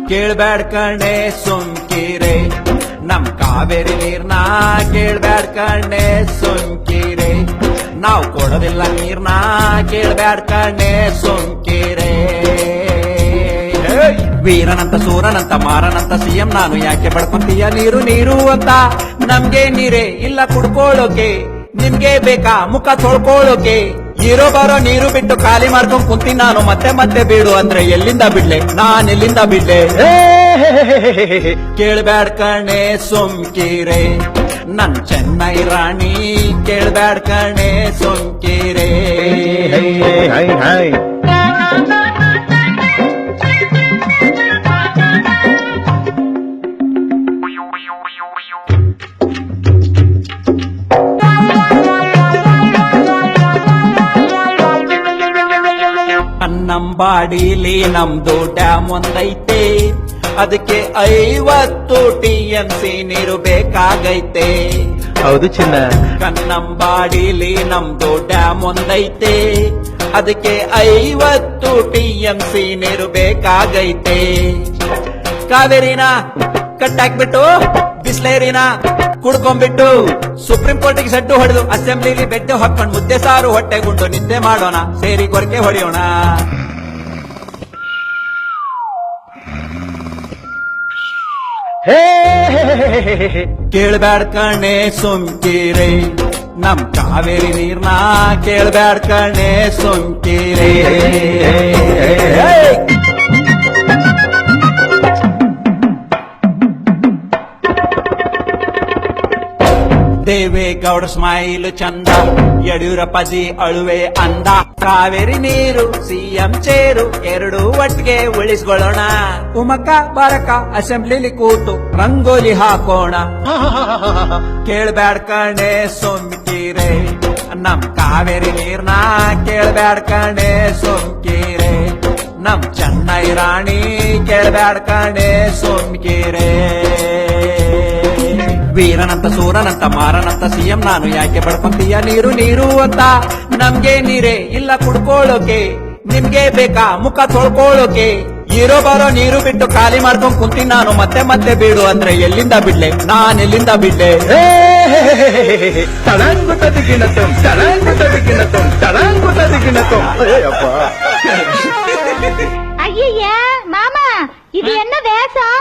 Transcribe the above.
ಕೇಳ್ಬ್ಯಾಡ್ ಕಣೆ ಸುಮ್ಕಿರೆ ನಮ್ ಕಾವೇರಿ ನೀರ್ನ ಕೇಳ್ಬ್ಯಾಡ್ ಕಣೆ ಸುಮ್ಕಿರೆ ನಾವ್ ಕೊಡೋದಿಲ್ಲ ನೀರ್ನ ಕೇಳ್ಬ್ಯಾಡ್ ಕಣೆ ಸುಮ್ಕಿರೆ ವೀರನಂತ ಸೂರನಂತ ಮಾರನಂತ ಸಿಎಂ ನಾನು ಯಾಕೆ ಬಡ್ಕೊಂತೀಯ ನೀರು ನೀರು ಅಂತ ನಮ್ಗೆ ನೀರೇ ಇಲ್ಲ ಕುಡ್ಕೊಳ್ಳೋಕೆ ನಿಮ್ಗೆ ಬೇಕಾ ಮುಖ ತೊಳ್ಕೊಳ್ಳೋಕೆ ಇರೋ ಬರೋ ನೀರು ಬಿಟ್ಟು ಖಾಲಿ ಮಾಡ್ಕೊಂಡ್ ಕುಂತೀನಿ ನಾನು ಮತ್ತೆ ಮತ್ತೆ ಬೀಡು ಅಂದ್ರೆ ಎಲ್ಲಿಂದ ಬಿಡ್ಲೆ ನಾನ್ ಎಲ್ಲಿಂದ ಬಿಡ್ಲೆ ಕೇಳ್ಬ್ಯಾಡ್ ಕಣೆ ಸುಮ್ಕಿರೆ ನನ್ ಚೆನ್ನೈ ರಾಣಿ ಕೇಳ್ಬ್ಯಾಡ್ ಕಣೆ ಸುಮ್ಕಿರೆ ನಮ್ಮಂಬಾಡಿಲಿ ನಮ್ದು ಡ್ಯಾಮ್ ಒಂದೈತೆ ಅದಕ್ಕೆ 50 TMC ನೀರು ಬೇಕಾಗೈತೆ ಹೌದು ಚಿನ್ನ. ಕನ್ನಂಬಾಡಿಲಿ ನಮ್ದು ಡ್ಯಾಮ್ ಒಂದೈತೆ ಅದಕ್ಕೆ 50 TMC ನೀರು ಬೇಕಾಗೈತೆ ಕಾವೇರಿನ ಕಟ್ಟಾಕ್ಬಿಟ್ಟು ಬಿಸ್ಲೇರಿನ ಕುಡ್ಕೊಂಡ್ಬಿಟ್ಟು ಸುಪ್ರೀಂ ಕೋರ್ಟಿಗೆ ಸಡ್ಡು ಹೊಡೆದು ಅಸೆಂಬ್ಲಿಲಿ ಬೆಡ್ಡು ಹಾಕೊಂಡು ಮುದ್ದೆ ಸಾರು ಹೊಟ್ಟೆಗುಂಡು ನಿದ್ದೆ ಮಾಡೋಣ ಸೇರಿ ಗೊರಕೆ ಹೊಡೆಯೋಣ ಕೇಳ್ಬ್ಯಾಡ್ ಕಣೆ ಸುಮ್ಕಿರೆ ನಮ್ ಕಾವೇರಿ ನೀರ್ನ ಕೇಳ್ಬ್ಯಾಡ್ ಕಣೆ ಸುಮ್ಕಿರೆ ದೇವೇಗೌಡ ಸ್ಮೈಲ್ ಚಂದ ಯಡಿಯೂರಪ್ಪಜಿ ಅಳುವೆ ಅಂದ ಕಾವೇರಿ ನೀರು ಸಿಎಂ ಚೇರು ಎರಡು ಒಟ್ಟಿಗೆ ಉಳಿಸ್ಕೊಳ್ಳೋಣ ಉಮಕ ಬಾರಕ ಅಸೆಂಬ್ಲಿಲಿ ಕೂತು ರಂಗೋಲಿ ಹಾಕೋಣ ಕೇಳ್ಬ್ಯಾಡ್ ಕಣೆ ಸುಮ್ಕಿರೆ ನಮ್ ಕಾವೇರಿ ನೀರ್ನ ಕೇಳ್ಬ್ಯಾಡ್ ಕಣೆ ಸುಮ್ಕಿರೆ ನಮ್ ಚೆನ್ನೈ ರಾಣಿ ಕೇಳ್ಬ್ಯಾಡ್ ಕಣೆ ಸುಮ್ಕಿರೆ ವೀರನಂತ ಸೂರನಂತ ಮಾರನಂತ ಸಿಎಂ ನಾನು ಯಾಕೆ ಬಡ್ಕೊಂತೀಯ ನೀರು ನೀರು ಅಂತ ನಮ್ಗೆ ನೀರೇ ಇಲ್ಲ ಕುಡ್ಕೊಳ್ಳೋಕೆ ನಿಮ್ಗೆ ಬೇಕಾ ಮುಖ ತೊಳ್ಕೊಳ್ಳೋಕೆ ಇರೋ ಬರೋ ನೀರು ಬಿಟ್ಟು ಖಾಲಿ ಮಾಡ್ಕೊಂಡ್ ಕುಂತೀನಿ ನಾನು ಮತ್ತೆ ಮತ್ತೆ ಬೀಡು ಅಂದ್ರೆ ಎಲ್ಲಿಂದ ಬಿಡ್ಲೆ ನಾನ್ ಎಲ್ಲಿಂದ ಬಿಡ್ಲೆ ஐய மாமா இது என்ன வேஷம்